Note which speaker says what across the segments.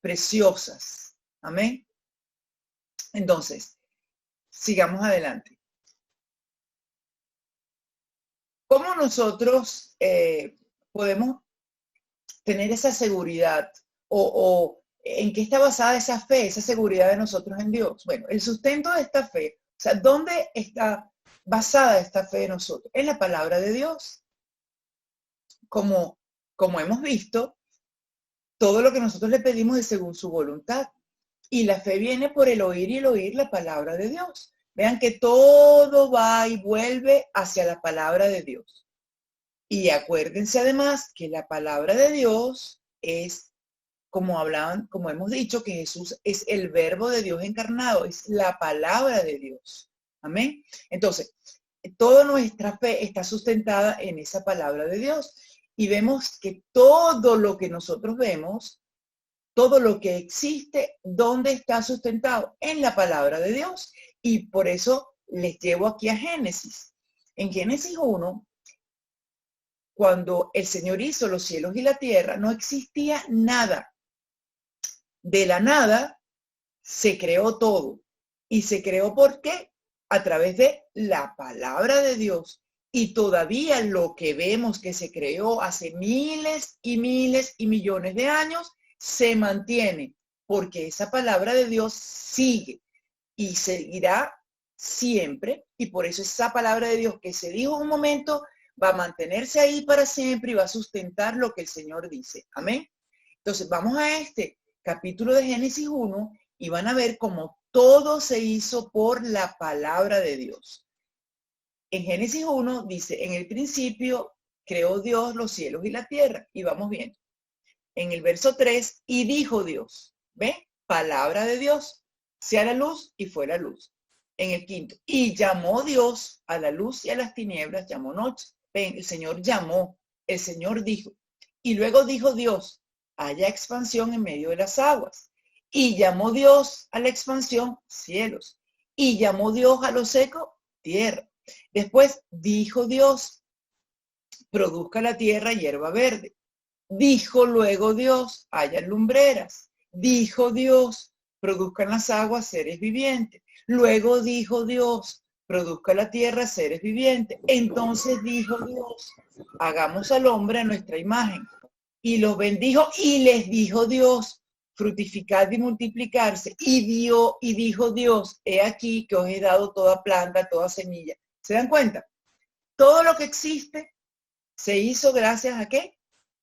Speaker 1: preciosas. Amén. Entonces, sigamos adelante. ¿Cómo nosotros podemos tener esa seguridad o en qué está basada esa fe, esa seguridad de nosotros en Dios? Bueno, el sustento de esta fe, o sea, ¿dónde está basada esta fe de nosotros? En la palabra de Dios. Como hemos visto, todo lo que nosotros le pedimos es según su voluntad. Y la fe viene por el oír y el oír la palabra de Dios. Vean que todo va y vuelve hacia la palabra de Dios. Y acuérdense además que la palabra de Dios es, como hemos dicho, que Jesús es el verbo de Dios encarnado, es la palabra de Dios. Amén. Entonces, toda nuestra fe está sustentada en esa palabra de Dios. Y vemos que todo lo que nosotros vemos, todo lo que existe, ¿dónde está sustentado? En la palabra de Dios. Y por eso les llevo aquí a Génesis. En Génesis 1, cuando el Señor hizo los cielos y la tierra, no existía nada. De la nada se creó todo. ¿Y se creó por qué? A través de la palabra de Dios. Y todavía lo que vemos que se creó hace miles y miles y millones de años se mantiene, porque esa palabra de Dios sigue y seguirá siempre, y por eso esa palabra de Dios que se dijo en un momento va a mantenerse ahí para siempre y va a sustentar lo que el Señor dice. Amén. Entonces vamos a este capítulo de Génesis 1 y van a ver cómo todo se hizo por la palabra de Dios. En Génesis 1 dice, en el principio creó Dios los cielos y la tierra, y vamos viendo. En el verso 3, y dijo Dios, ¿ve? Palabra de Dios, sea la luz y fue la luz. En el quinto, y llamó Dios a la luz y a las tinieblas, llamó noche. Ven, el Señor llamó, el Señor dijo. Y luego dijo Dios, haya expansión en medio de las aguas. Y llamó Dios a la expansión, cielos. Y llamó Dios a lo seco, tierra. Después dijo Dios, produzca la tierra hierba verde. Dijo luego Dios, haya lumbreras. Dijo Dios, produzcan las aguas seres vivientes. Luego dijo Dios, produzca la tierra seres vivientes. Entonces dijo Dios, hagamos al hombre a nuestra imagen. Y los bendijo y les dijo Dios, fructificad y multiplicarse. Y dijo Dios, he aquí que os he dado toda planta, toda semilla. ¿Se dan cuenta? Todo lo que existe se hizo gracias a ¿qué?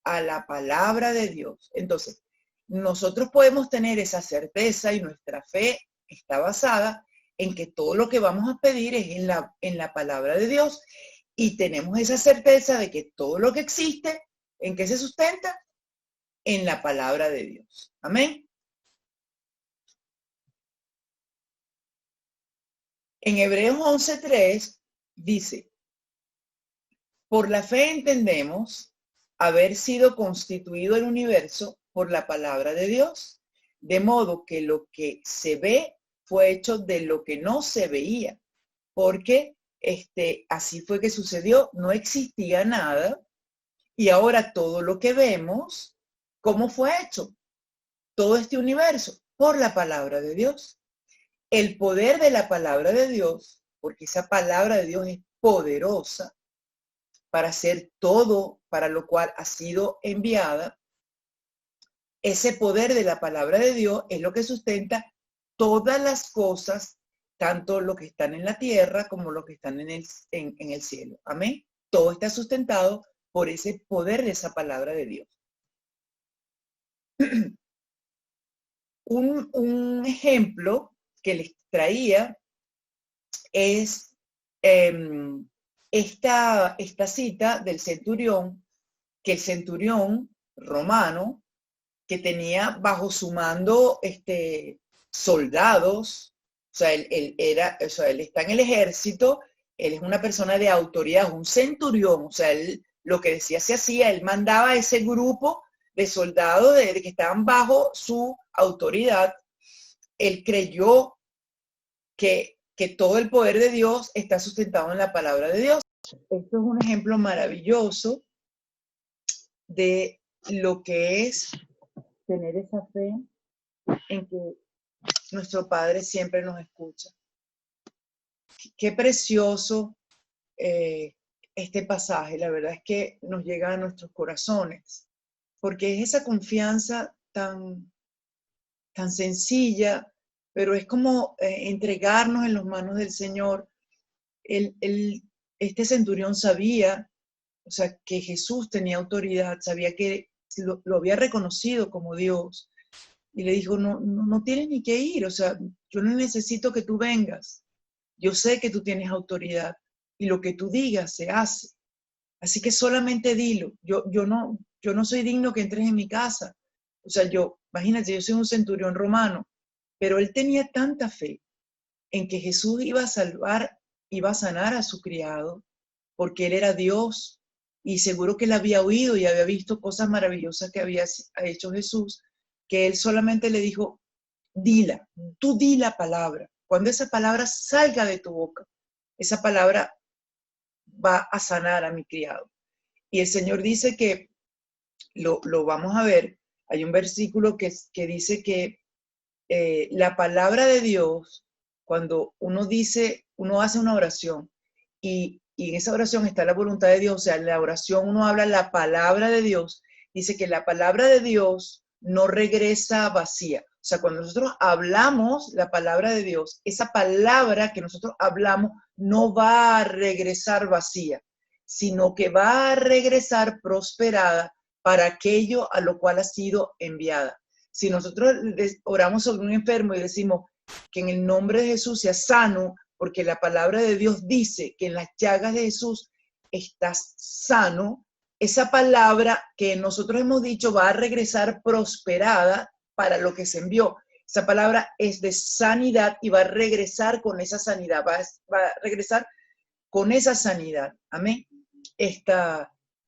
Speaker 1: A la palabra de Dios. Entonces, nosotros podemos tener esa certeza y nuestra fe está basada en que todo lo que vamos a pedir es en la palabra de Dios y tenemos esa certeza de que todo lo que existe, ¿en qué se sustenta? En la palabra de Dios. Amén. En Hebreos 11:3 dice, por la fe entendemos haber sido constituido el universo por la palabra de Dios, de modo que lo que se ve fue hecho de lo que no se veía, porque así fue que sucedió, no existía nada, y ahora todo lo que vemos, ¿cómo fue hecho? Todo este universo, por la palabra de Dios. El poder de la palabra de Dios, porque esa palabra de Dios es poderosa, para hacer todo para lo cual ha sido enviada, ese poder de la palabra de Dios es lo que sustenta todas las cosas, tanto lo que están en la tierra como lo que están en el cielo. Amén. Todo está sustentado por ese poder de esa palabra de Dios. Un ejemplo que les traía es esta cita del centurión, que el centurión romano, que tenía bajo su mando soldados, o sea, él está en el ejército, él es una persona de autoridad, un centurión, o sea, él lo que decía se hacía, él mandaba a ese grupo de soldados que estaban bajo su autoridad. Él creyó que todo el poder de Dios está sustentado en la palabra de Dios. Esto es un ejemplo maravilloso de lo que es tener esa fe en que nuestro Padre siempre nos escucha. Qué precioso este pasaje, la verdad es que nos llega a nuestros corazones, porque es esa confianza tan sencilla, pero es como entregarnos en las manos del Señor. Este centurión sabía, o sea, que Jesús tenía autoridad, sabía que lo había reconocido como Dios, y le dijo, no tienes ni que ir, o sea, yo no necesito que tú vengas, yo sé que tú tienes autoridad, y lo que tú digas se hace, así que solamente dilo, yo no soy digno que entres en mi casa, o sea, imagínate, yo soy un centurión romano, pero él tenía tanta fe en que Jesús iba a salvar, iba a sanar a su criado, porque él era Dios, y seguro que él había oído y había visto cosas maravillosas que había hecho Jesús, que él solamente le dijo, dila, tú di la palabra. Cuando esa palabra salga de tu boca, esa palabra va a sanar a mi criado. Y el Señor dice que, lo vamos a ver, hay un versículo que dice que la palabra de Dios, cuando uno hace una oración y en esa oración está la voluntad de Dios, o sea, en la oración uno habla la palabra de Dios, dice que la palabra de Dios no regresa vacía. O sea, cuando nosotros hablamos la palabra de Dios, esa palabra que nosotros hablamos no va a regresar vacía, sino que va a regresar prosperada para aquello a lo cual ha sido enviada. Si nosotros oramos sobre un enfermo y decimos que en el nombre de Jesús sea sano, porque la palabra de Dios dice que en las llagas de Jesús estás sano, esa palabra que nosotros hemos dicho va a regresar prosperada para lo que se envió. Esa palabra es de sanidad y va a regresar con esa sanidad, va a regresar con esa sanidad. Amén.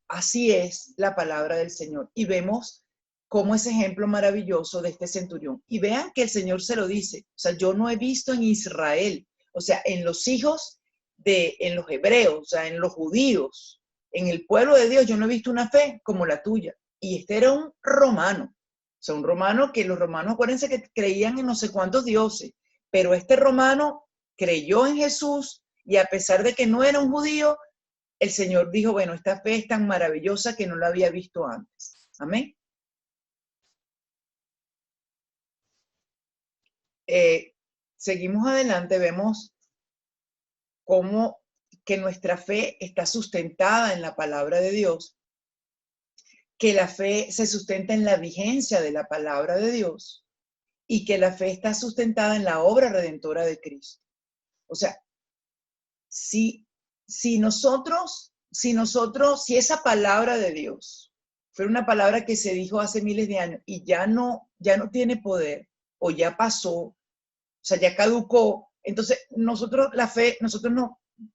Speaker 1: Así es la palabra del Señor. Y vemos como ese ejemplo maravilloso de este centurión. Y vean que el Señor se lo dice. O sea, yo no he visto en Israel, o sea, en los hijos en los hebreos, o sea, en los judíos, en el pueblo de Dios, yo no he visto una fe como la tuya. Y este era un romano. O sea, un romano que los romanos, acuérdense que creían en no sé cuántos dioses, pero este romano creyó en Jesús y a pesar de que no era un judío, el Señor dijo, bueno, esta fe es tan maravillosa que no la había visto antes. Amén. Seguimos adelante, vemos cómo que nuestra fe está sustentada en la palabra de Dios, que la fe se sustenta en la vigencia de la palabra de Dios y que la fe está sustentada en la obra redentora de Cristo. O sea, si esa palabra de Dios fue una palabra que se dijo hace miles de años y ya no tiene poder o ya pasó, o sea, ya caducó, entonces nosotros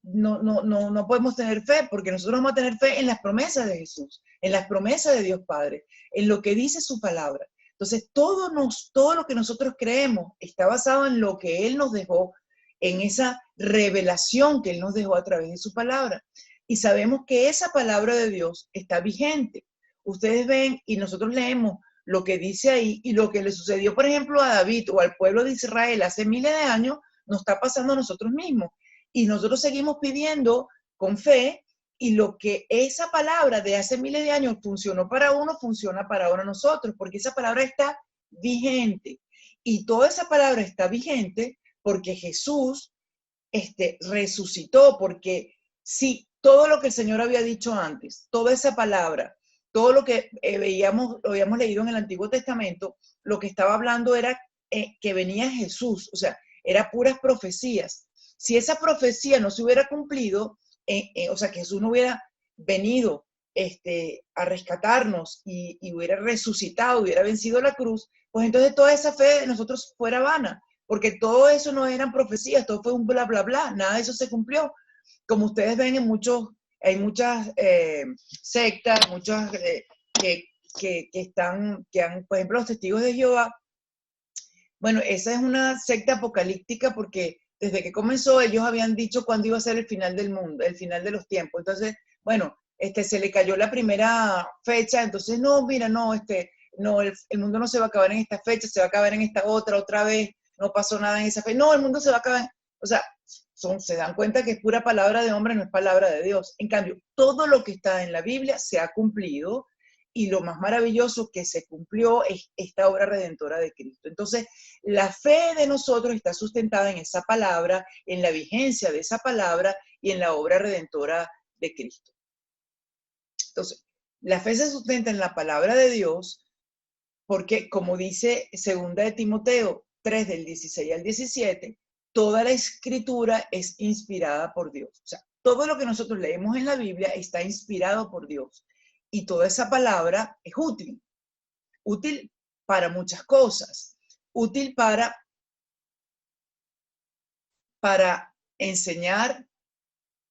Speaker 1: no podemos tener fe, porque nosotros vamos a tener fe en las promesas de Jesús, en las promesas de Dios Padre, en lo que dice su palabra. Entonces, todo lo que nosotros creemos está basado en lo que Él nos dejó, en esa revelación que Él nos dejó a través de su palabra. Y sabemos que esa palabra de Dios está vigente. Ustedes ven y nosotros leemos lo que dice ahí y lo que le sucedió, por ejemplo, a David o al pueblo de Israel hace miles de años, nos está pasando a nosotros mismos. Y nosotros seguimos pidiendo con fe y lo que esa palabra de hace miles de años funcionó para uno, funciona para ahora nosotros, porque esa palabra está vigente. Y toda esa palabra está vigente porque Jesús resucitó, porque sí, todo lo que el Señor había dicho antes, toda esa palabra, todo lo que lo habíamos leído en el Antiguo Testamento, lo que estaba hablando era que venía Jesús, o sea, eran puras profecías. Si esa profecía no se hubiera cumplido, o sea, que Jesús no hubiera venido a rescatarnos y hubiera resucitado, hubiera vencido la cruz, pues entonces toda esa fe de nosotros fuera vana, porque todo eso no eran profecías, todo fue un bla, bla, bla, nada de eso se cumplió. Como ustedes ven hay muchas sectas, muchas por ejemplo, los testigos de Jehová. Bueno, esa es una secta apocalíptica porque desde que comenzó ellos habían dicho cuándo iba a ser el final del mundo, el final de los tiempos. Entonces, bueno, se le cayó la primera fecha, entonces no, mira, no, no, el mundo no se va a acabar en esta fecha, se va a acabar en esta otra vez, no pasó nada en esa fecha. No, el mundo se va a acabar. O sea, se dan cuenta que es pura palabra de hombre, no es palabra de Dios. En cambio, todo lo que está en la Biblia se ha cumplido y lo más maravilloso que se cumplió es esta obra redentora de Cristo. Entonces, la fe de nosotros está sustentada en esa palabra, en la vigencia de esa palabra y en la obra redentora de Cristo. Entonces, la fe se sustenta en la palabra de Dios porque, como dice 2 de Timoteo 3 del 16 al 17, toda la escritura es inspirada por Dios. O sea, todo lo que nosotros leemos en la Biblia está inspirado por Dios. Y toda esa palabra es útil. Útil para muchas cosas. Útil para enseñar,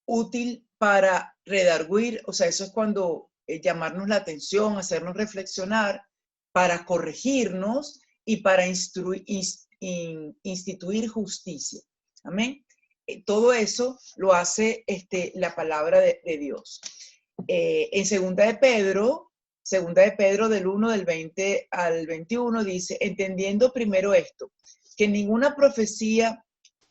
Speaker 1: útil para redarguir, o sea, eso es cuando llamarnos la atención, hacernos reflexionar, para corregirnos y para instituir justicia. Amén. Todo eso lo hace la palabra de Dios. En segunda de Pedro del 1 del 20 al 21 dice, entendiendo primero esto, que ninguna profecía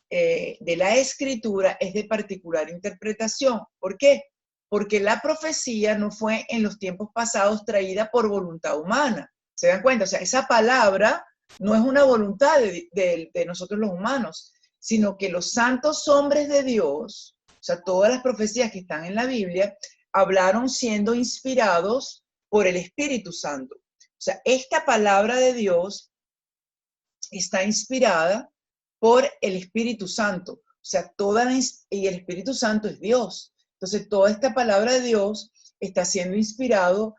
Speaker 1: de la escritura es de particular interpretación. ¿Por qué? Porque la profecía no fue en los tiempos pasados traída por voluntad humana. ¿Se dan cuenta? O sea, esa palabra no es una voluntad de nosotros los humanos, sino que los santos hombres de Dios, o sea, todas las profecías que están en la Biblia, hablaron siendo inspirados por el Espíritu Santo. O sea, esta palabra de Dios está inspirada por el Espíritu Santo. O sea, y el Espíritu Santo es Dios. Entonces, toda esta palabra de Dios está siendo inspirado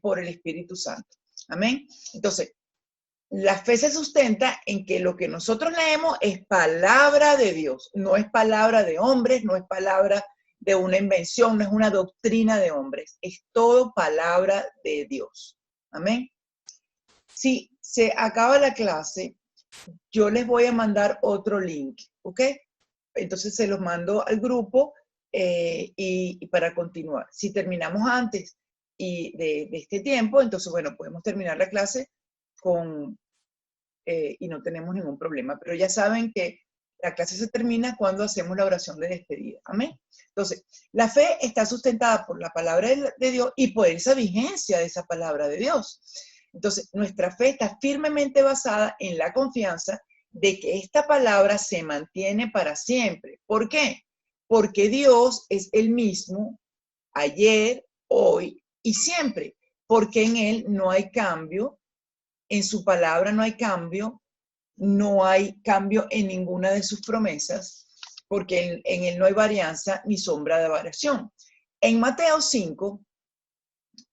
Speaker 1: por el Espíritu Santo. Amén. Entonces, la fe se sustenta en que lo que nosotros leemos es palabra de Dios, no es palabra de hombres, no es palabra de una invención, no es una doctrina de hombres, es todo palabra de Dios. Amén. Si se acaba la clase, yo les voy a mandar otro link, ¿ok? Entonces se los mando al grupo y para continuar. Si terminamos antes de este tiempo, entonces, bueno, podemos terminar la clase y no tenemos ningún problema. Pero ya saben que la clase se termina cuando hacemos la oración de despedida. Amén. Entonces, la fe está sustentada por la palabra de Dios y por esa vigencia de esa palabra de Dios. Entonces, nuestra fe está firmemente basada en la confianza de que esta palabra se mantiene para siempre. ¿Por qué? Porque Dios es el mismo ayer, hoy y siempre. Porque en Él no hay cambio, en su palabra no hay cambio en ninguna de sus promesas, porque en Él no hay varianza ni sombra de variación. En Mateo 5,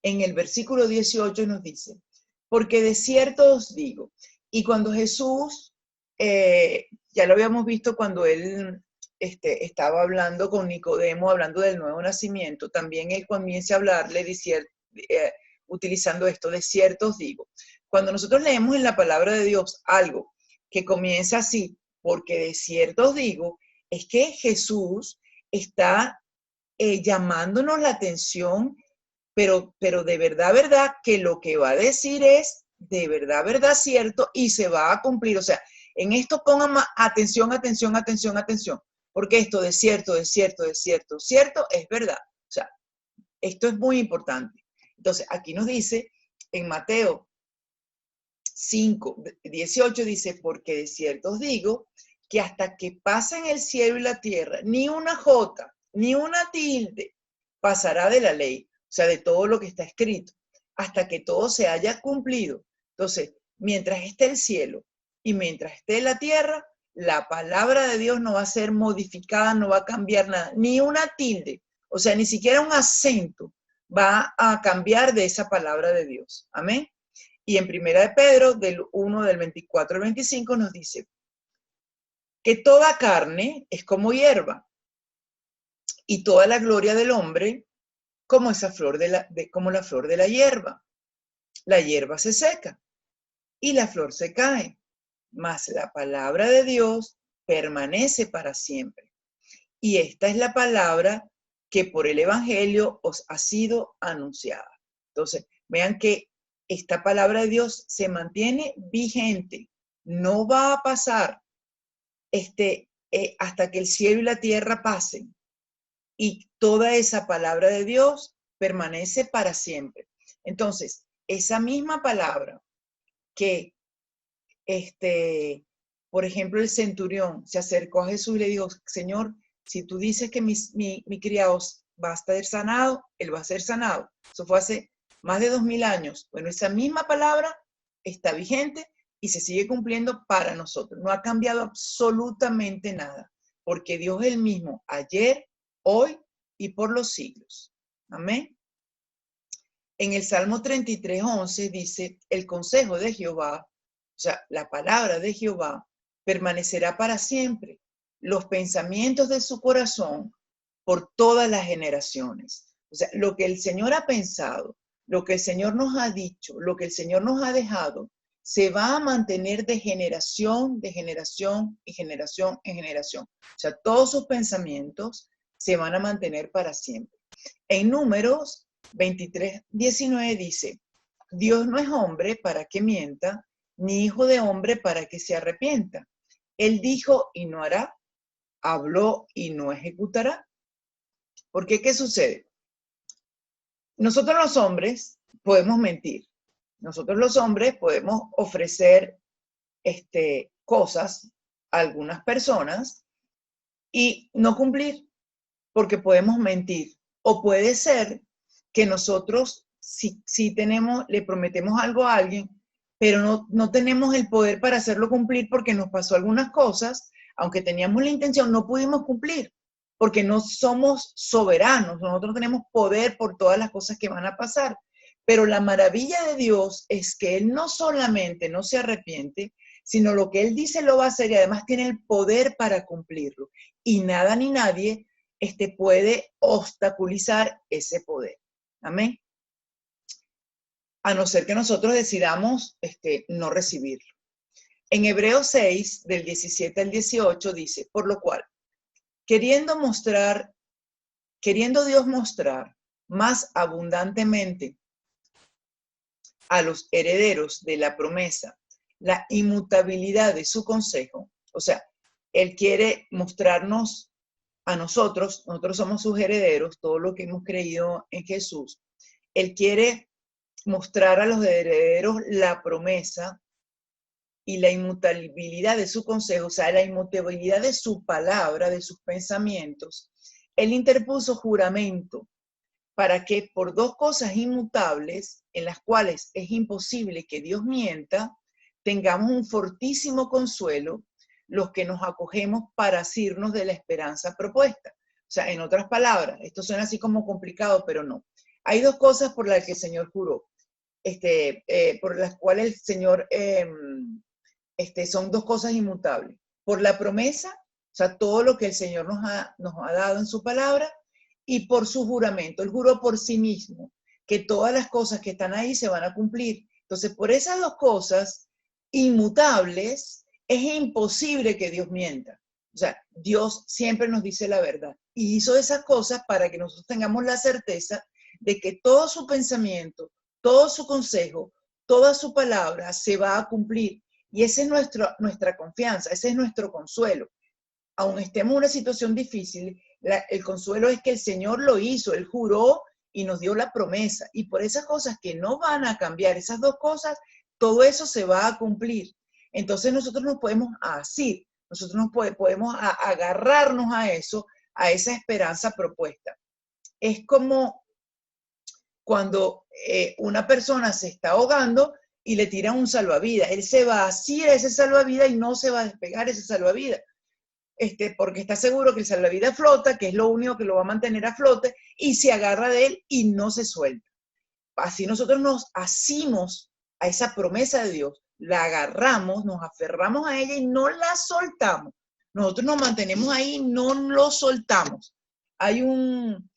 Speaker 1: en el versículo 18 nos dice, porque de cierto os digo, y cuando Jesús, ya lo habíamos visto cuando él estaba hablando con Nicodemo, hablando del nuevo nacimiento, también él comienza a hablarle utilizando esto, de cierto os digo. Cuando nosotros leemos en la palabra de Dios algo que comienza así, porque de cierto os digo, es que Jesús está llamándonos la atención, pero de verdad, que lo que va a decir es de verdad cierto y se va a cumplir. O sea, en esto pongan más atención, porque esto de cierto es verdad. O sea, esto es muy importante. Entonces, aquí nos dice en Mateo 5, 18, dice, porque de cierto os digo que hasta que pasen el cielo y la tierra, ni una jota, ni una tilde pasará de la ley, o sea, de todo lo que está escrito, hasta que todo se haya cumplido. Entonces, mientras esté el cielo y mientras esté la tierra, la palabra de Dios no va a ser modificada, no va a cambiar nada, ni una tilde, o sea, ni siquiera un acento va a cambiar de esa palabra de Dios. Amén. Y en Primera de Pedro, del 1, del 24 al 25, nos dice que toda carne es como hierba, y toda la gloria del hombre como como la flor de la hierba. La hierba se seca y la flor se cae, mas la palabra de Dios permanece para siempre. Y esta es la palabra que por el Evangelio os ha sido anunciada. Entonces, vean que esta palabra de Dios se mantiene vigente. No va a pasar hasta que el cielo y la tierra pasen. Y toda esa palabra de Dios permanece para siempre. Entonces, esa misma palabra que, por ejemplo, el centurión se acercó a Jesús y le dijo, Señor, si tú dices que mi criado va a estar sanado, él va a ser sanado. Eso fue hace más de 2000 años. Bueno, esa misma palabra está vigente y se sigue cumpliendo para nosotros. No ha cambiado absolutamente nada, porque Dios es el mismo ayer, hoy y por los siglos. Amén. En el Salmo 33:11 dice, el consejo de Jehová, o sea, la palabra de Jehová, permanecerá para siempre, los pensamientos de su corazón por todas las generaciones. O sea, lo que el Señor ha pensado, lo que el Señor nos ha dicho, lo que el Señor nos ha dejado, se va a mantener de generación y generación en generación. O sea, todos sus pensamientos se van a mantener para siempre. En Números 23:19 dice, Dios no es hombre para que mienta, ni hijo de hombre para que se arrepienta. Él dijo y no hará, habló y no ejecutará. ¿Por qué? ¿Qué sucede? Nosotros los hombres podemos mentir. Nosotros los hombres podemos ofrecer cosas a algunas personas y no cumplir, porque podemos mentir. O puede ser que nosotros sí tenemos, le prometemos algo a alguien, pero no tenemos el poder para hacerlo cumplir porque nos pasó algunas cosas, aunque teníamos la intención, no pudimos cumplir, porque no somos soberanos, nosotros tenemos poder por todas las cosas que van a pasar. Pero la maravilla de Dios es que Él no solamente no se arrepiente, sino lo que Él dice lo va a hacer y además tiene el poder para cumplirlo. Y nada ni nadie puede obstaculizar ese poder. Amén. A no ser que nosotros decidamos no recibirlo. En Hebreos 6, del 17 al 18, dice, por lo cual, queriendo Dios mostrar más abundantemente a los herederos de la promesa la inmutabilidad de su consejo, o sea, Él quiere mostrarnos a nosotros somos sus herederos, todo lo que hemos creído en Jesús. Él quiere mostrar a los herederos la promesa y la inmutabilidad de su consejo, o sea, la inmutabilidad de su palabra, de sus pensamientos. Él interpuso juramento para que por dos cosas inmutables, en las cuales es imposible que Dios mienta, tengamos un fortísimo consuelo los que nos acogemos para asirnos de la esperanza propuesta. O sea, en otras palabras, esto suena así como complicado, pero no. Hay dos cosas por las que el Señor juró, por las cuales el Señor, son dos cosas inmutables. Por la promesa, o sea, todo lo que el Señor nos ha dado en su palabra, y por su juramento. Él juró por sí mismo que todas las cosas que están ahí se van a cumplir. Entonces, por esas dos cosas inmutables, es imposible que Dios mienta. O sea, Dios siempre nos dice la verdad. Y hizo esas cosas para que nosotros tengamos la certeza de que todo su pensamiento, todo su consejo, toda su palabra se va a cumplir. Y esa es nuestra confianza, ese es nuestro consuelo. Aun estemos en una situación difícil, el consuelo es que el Señor lo hizo, Él juró y nos dio la promesa. Y por esas cosas que no van a cambiar, esas dos cosas, todo eso se va a cumplir. Entonces nosotros nos podemos asir, nosotros nos podemos agarrarnos a eso, a esa esperanza propuesta. Es como cuando una persona se está ahogando y le tiran un salvavidas. Él se va a asir a ese salvavidas y no se va a despegar ese salvavidas. Porque está seguro que el salvavidas flota, que es lo único que lo va a mantener a flote, y se agarra de él y no se suelta. Así nosotros nos asimos a esa promesa de Dios, la agarramos, nos aferramos a ella y no la soltamos. Nosotros nos mantenemos ahí, no lo soltamos. Hay un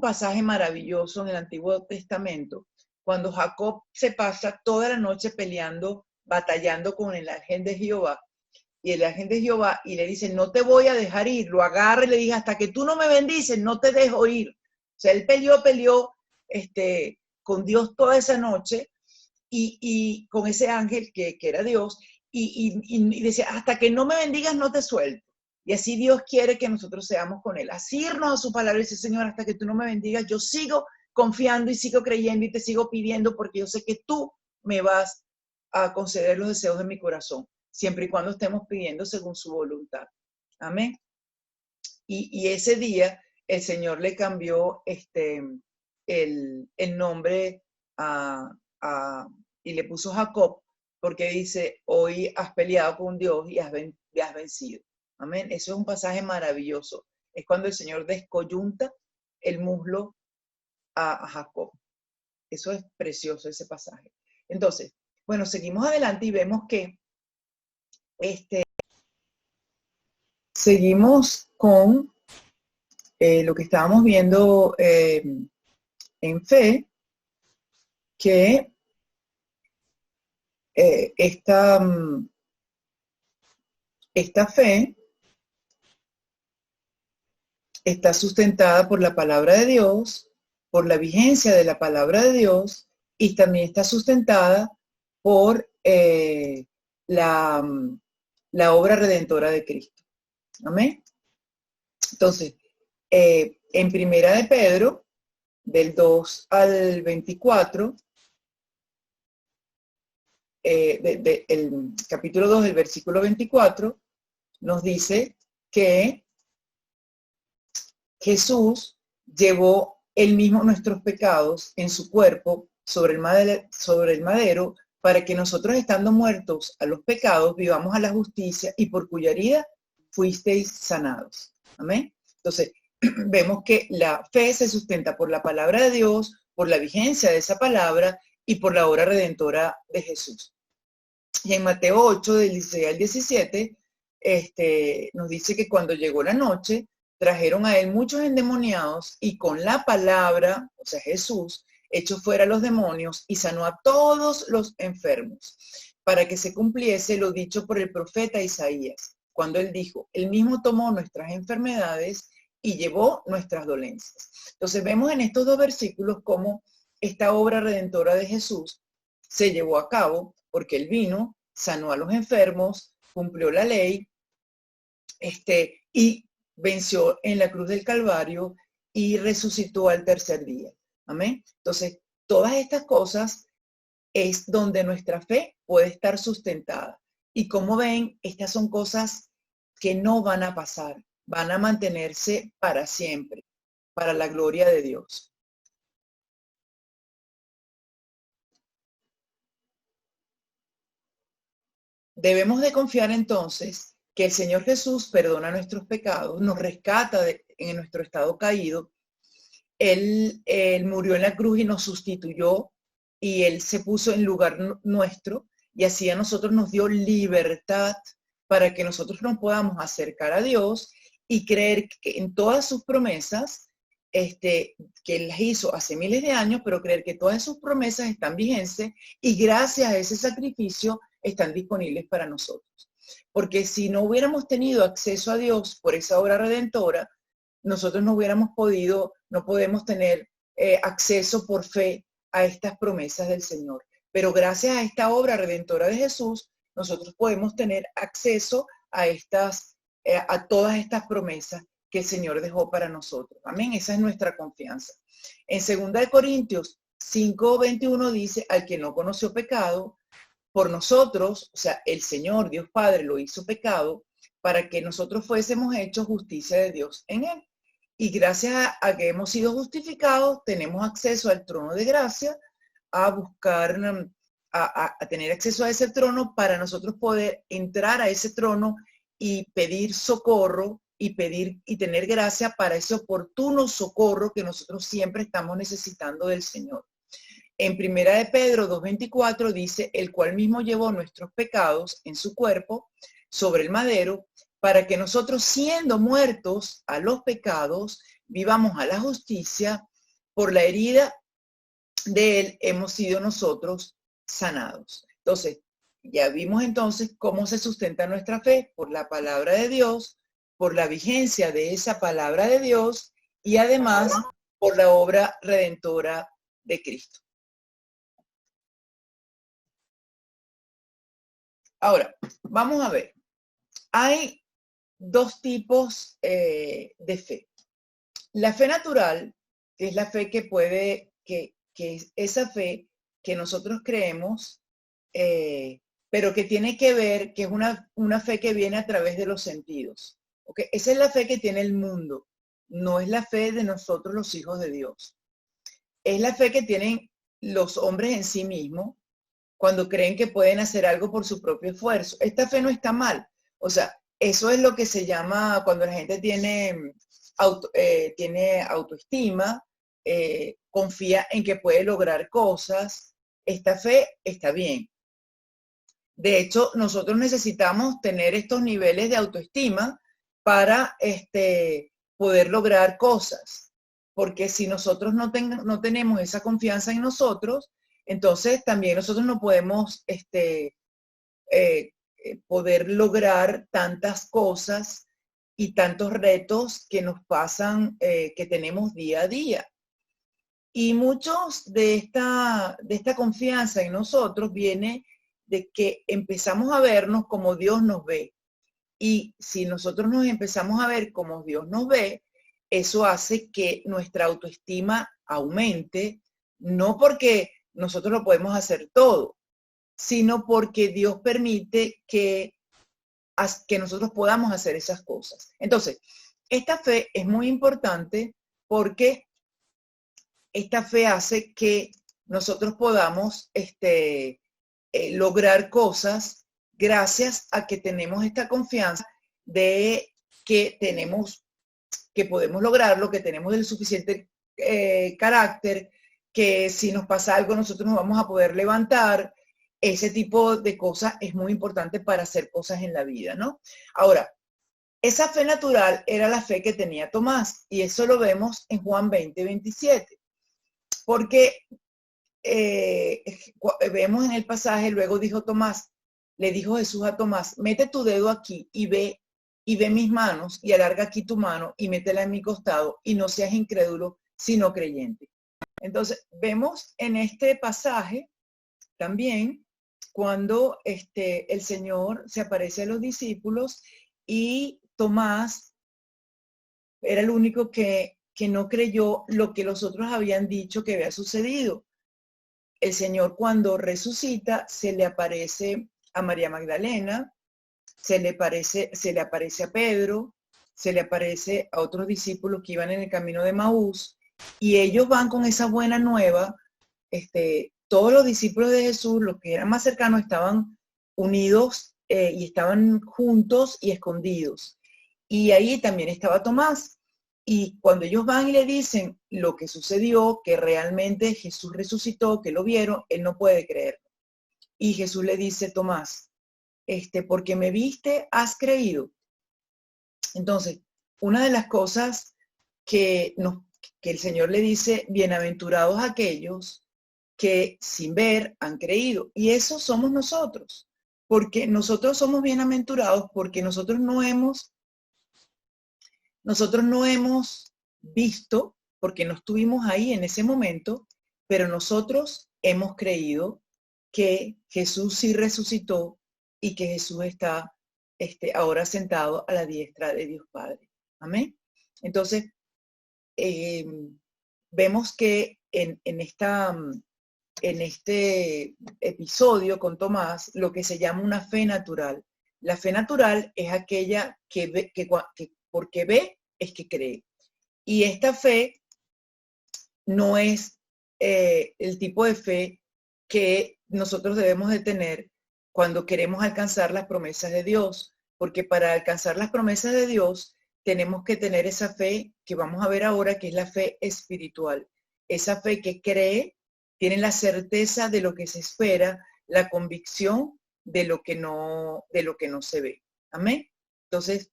Speaker 1: pasaje maravilloso en el Antiguo Testamento, cuando Jacob se pasa toda la noche peleando, batallando con el ángel de Jehová, y el ángel de Jehová, y le dice, no te voy a dejar ir, lo agarra y le dice, hasta que tú no me bendices, no te dejo ir. O sea, él peleó con Dios toda esa noche, y con ese ángel que era Dios, y decía, hasta que no me bendigas no te suelto. Y así Dios quiere que nosotros seamos con Él. Así irnos a su palabra y decir, Señor, hasta que tú no me bendigas, yo sigo confiando y sigo creyendo y te sigo pidiendo porque yo sé que tú me vas a conceder los deseos de mi corazón, siempre y cuando estemos pidiendo según su voluntad. Amén. Y ese día el Señor le cambió el nombre y le puso Jacob, porque dice, hoy has peleado con Dios y has vencido. Amén. Eso es un pasaje maravilloso. Es cuando el Señor descoyunta el muslo a Jacob. Eso es precioso, ese pasaje. Entonces, bueno, seguimos adelante y vemos que seguimos con lo que estábamos viendo en fe, que esta fe está sustentada por la palabra de Dios, por la vigencia de la palabra de Dios, y también está sustentada por la obra redentora de Cristo. Amén. Entonces, en Primera de Pedro, del 2 al 24, el capítulo 2, del versículo 24, nos dice que Jesús llevó él mismo nuestros pecados en su cuerpo sobre el madero, para que nosotros, estando muertos a los pecados, vivamos a la justicia, y por cuya herida fuisteis sanados. Amén. Entonces, vemos que la fe se sustenta por la palabra de Dios, por la vigencia de esa palabra y por la obra redentora de Jesús. Y en Mateo 8, del 16 al 17, nos dice que cuando llegó la noche, trajeron a él muchos endemoniados, y con la palabra, o sea, Jesús, echó fuera los demonios y sanó a todos los enfermos, para que se cumpliese lo dicho por el profeta Isaías, cuando él dijo, él mismo tomó nuestras enfermedades y llevó nuestras dolencias. Entonces vemos en estos dos versículos cómo esta obra redentora de Jesús se llevó a cabo, porque él vino, sanó a los enfermos, cumplió la ley, y venció en la cruz del Calvario y resucitó al tercer día. Amén. Entonces, todas estas cosas es donde nuestra fe puede estar sustentada. Y como ven, estas son cosas que no van a pasar, van a mantenerse para siempre, para la gloria de Dios. Debemos de confiar entonces que el Señor Jesús perdona nuestros pecados, nos rescata en nuestro estado caído. Él murió en la cruz y nos sustituyó, y Él se puso en lugar nuestro, y así a nosotros nos dio libertad para que nosotros nos podamos acercar a Dios y creer que en todas sus promesas, que Él las hizo hace miles de años, pero creer que todas sus promesas están vigentes y gracias a ese sacrificio están disponibles para nosotros. Porque si no hubiéramos tenido acceso a Dios por esa obra redentora, nosotros no hubiéramos podido, no podemos tener acceso por fe a estas promesas del Señor. Pero gracias a esta obra redentora de Jesús, nosotros podemos tener acceso a todas estas promesas que el Señor dejó para nosotros. Amén. Esa es nuestra confianza. En 2 Corintios 5:21 dice, al que no conoció pecado, por nosotros, o sea, el Señor, Dios Padre, lo hizo pecado para que nosotros fuésemos hechos justicia de Dios en él. Y gracias a que hemos sido justificados, tenemos acceso al trono de gracia, a buscar, a tener acceso a ese trono para nosotros poder entrar a ese trono y pedir socorro y tener gracia para ese oportuno socorro que nosotros siempre estamos necesitando del Señor. En Primera de Pedro 2:24 dice, el cual mismo llevó nuestros pecados en su cuerpo sobre el madero, para que nosotros, siendo muertos a los pecados, vivamos a la justicia. Por la herida de él hemos sido nosotros sanados. Entonces, ya vimos entonces cómo se sustenta nuestra fe, por la palabra de Dios, por la vigencia de esa palabra de Dios, y además por la obra redentora de Cristo. Ahora, vamos a ver. Hay dos tipos de fe. La fe natural, que es la fe que puede, que es esa fe que nosotros creemos, pero que tiene que ver, que es una fe que viene a través de los sentidos. ¿Okay? Esa es la fe que tiene el mundo, no es la fe de nosotros los hijos de Dios. Es la fe que tienen los hombres en sí mismos cuando creen que pueden hacer algo por su propio esfuerzo. Esta fe no está mal. O sea, eso es lo que se llama cuando la gente tiene, tiene autoestima, confía en que puede lograr cosas. Esta fe está bien. De hecho, nosotros necesitamos tener estos niveles de autoestima para poder lograr cosas. Porque si nosotros no tenemos esa confianza en nosotros, entonces también nosotros no podemos poder lograr tantas cosas y tantos retos que nos pasan, que tenemos día a día. Y muchos de esta confianza en nosotros viene de que empezamos a vernos como Dios nos ve. Y si nosotros nos empezamos a ver como Dios nos ve, eso hace que nuestra autoestima aumente, no porque nosotros lo podemos hacer todo, sino porque Dios permite que nosotros podamos hacer esas cosas. Entonces, esta fe es muy importante porque esta fe hace que nosotros podamos lograr cosas gracias a que tenemos esta confianza de que podemos lograrlo, que tenemos el suficiente carácter, que si nos pasa algo nosotros nos vamos a poder levantar. Ese tipo de cosas es muy importante para hacer cosas en la vida, ¿no? Ahora, esa fe natural era la fe que tenía Tomás, y eso lo vemos en Juan 20:27, porque vemos en el pasaje, luego dijo Tomás, le dijo Jesús a Tomás, mete tu dedo aquí y ve mis manos, y alarga aquí tu mano y métela en mi costado, y no seas incrédulo, sino creyente. Entonces, vemos en este pasaje también cuando el Señor se aparece a los discípulos y Tomás era el único que no creyó lo que los otros habían dicho que había sucedido. El Señor, cuando resucita, se le aparece a María Magdalena, se le aparece a Pedro, se le aparece a otros discípulos que iban en el camino de Maús, y ellos van con esa buena nueva. Todos los discípulos de Jesús, los que eran más cercanos, estaban unidos y estaban juntos y escondidos. Y ahí también estaba Tomás. Y cuando ellos van y le dicen lo que sucedió, que realmente Jesús resucitó, que lo vieron, él no puede creer. Y Jesús le dice, Tomás, porque me viste, has creído. Entonces, una de las cosas que el Señor le dice, bienaventurados aquellos que sin ver han creído. Y eso somos nosotros, porque nosotros somos bienaventurados, porque nosotros no hemos visto, porque no estuvimos ahí en ese momento, pero nosotros hemos creído que Jesús sí resucitó y que Jesús está ahora sentado a la diestra de Dios Padre. Amén. Entonces, vemos que en este episodio con Tomás, lo que se llama una fe natural. La fe natural es aquella que porque ve es que cree. Y esta fe no es el tipo de fe que nosotros debemos de tener cuando queremos alcanzar las promesas de Dios, porque para alcanzar las promesas de Dios tenemos que tener esa fe que vamos a ver ahora, que es la fe espiritual. Esa fe que cree, tiene la certeza de lo que se espera, la convicción de lo que no se ve. Amén. Entonces,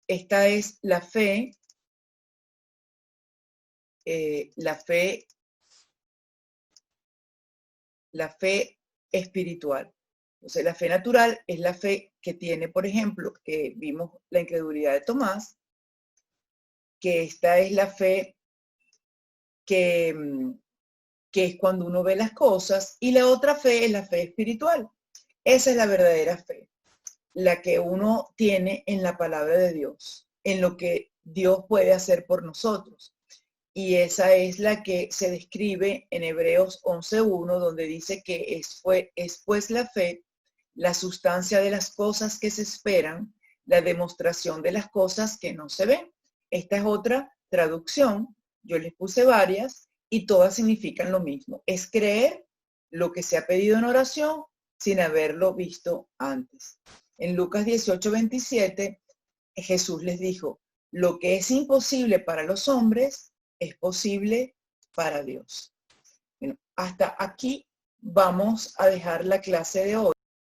Speaker 1: esta es la fe espiritual. Entonces, la fe natural es la fe que tiene, por ejemplo, que vimos la incredulidad de Tomás, que esta es la fe que es cuando uno ve las cosas, y la otra fe es la fe espiritual. Esa es la verdadera fe, la que uno tiene en la palabra de Dios, en lo que Dios puede hacer por nosotros. Y esa es la que se describe en Hebreos 11:1, donde dice que es pues la fe, la sustancia de las cosas que se esperan, la demostración de las cosas que no se ven. Esta es otra traducción, yo les puse varias y todas significan lo mismo. Es creer lo que se ha pedido en oración sin haberlo visto antes. En Lucas 18:27, Jesús les dijo, lo que es imposible para los hombres es posible para Dios. Bueno, hasta aquí vamos a dejar la clase de hoy.